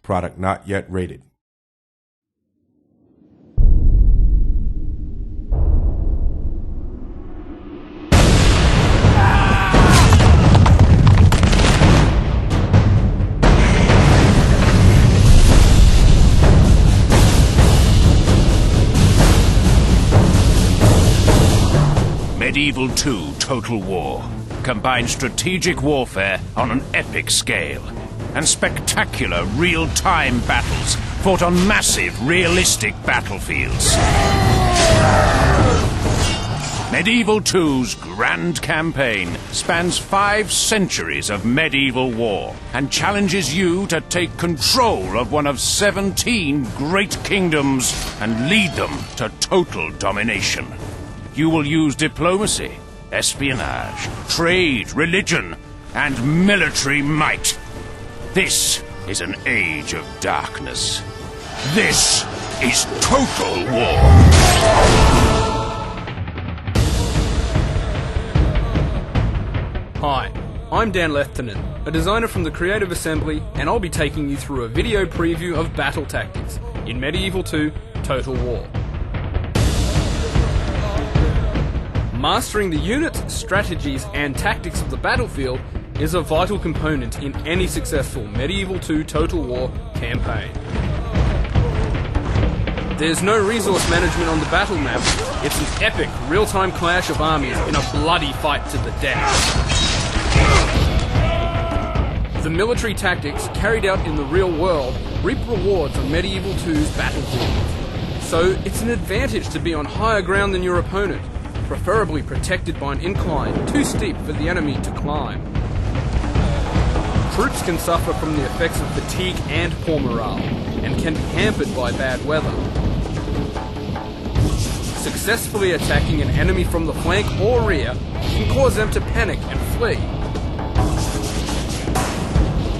Product not yet rated. Medieval 2 Total War combines strategic warfare on an epic scale and spectacular real-time battles fought on massive, realistic battlefields. Medieval 2's grand campaign spans 5 centuries of medieval war and challenges you to take control of one of 17 great kingdoms and lead them to total domination. You will use diplomacy, espionage, trade, religion, and military might. This is an age of darkness. This is Total War. Hi, I'm Dan Leftonen, a designer from the Creative Assembly, and I'll be taking you through a video preview of battle tactics in Medieval 2 Total War. Mastering the units, strategies, and tactics of the battlefield is a vital component in any successful Medieval 2 Total War campaign. There's no resource management on the battle map. It's an epic, real-time clash of armies in a bloody fight to the death. The military tactics carried out in the real world reap rewards on Medieval 2's battlefield. So it's an advantage to be on higher ground than your opponent, preferably protected by an incline too steep for the enemy to climb. Troops can suffer from the effects of fatigue and poor morale, and can be hampered by bad weather. Successfully attacking an enemy from the flank or rear can cause them to panic and flee.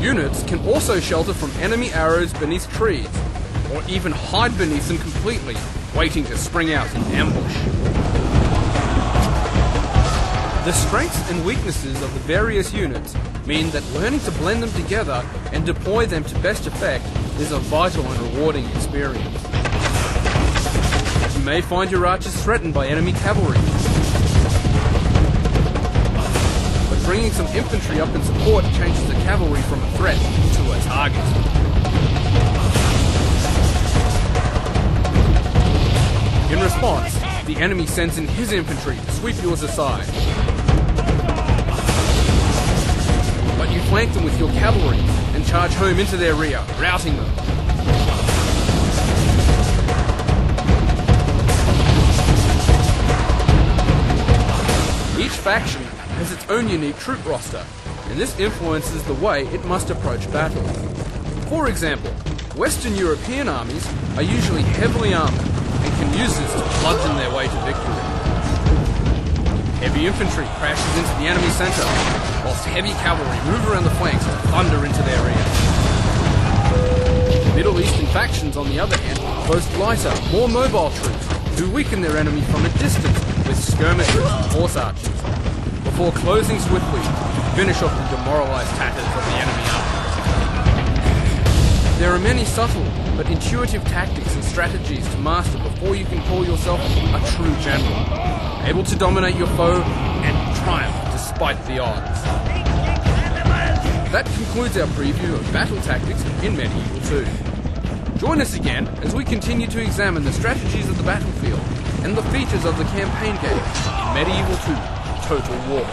Units can also shelter from enemy arrows beneath trees, or even hide beneath them completely, waiting to spring out in ambush. The strengths and weaknesses of the various units mean that learning to blend them together and deploy them to best effect is a vital and rewarding experience. You may find your archers threatened by enemy cavalry, but bringing some infantry up in support changes the cavalry from a threat to a target. In response, the enemy sends in his infantry to sweep yours aside. But you flank them with your cavalry and charge home into their rear, routing them. Each faction has its own unique troop roster, and this influences the way it must approach battle. For example, Western European armies are usually heavily armoured and can use this to bludgeon their way to victory. Heavy infantry crashes into the enemy centre, whilst heavy cavalry move around the flanks to thunder into their rear. Middle Eastern factions, on the other hand, boast lighter, more mobile troops who weaken their enemy from a distance with skirmishers and horse archers, before closing swiftly to finish off the demoralised tatters of the enemy army. There are many subtle but intuitive tactics and strategies to master before you can call yourself a true general, able to dominate your foe and triumph despite the odds. That concludes our preview of battle tactics in Medieval 2. Join us again as we continue to examine the strategies of the battlefield and the features of the campaign game in Medieval 2 Total War.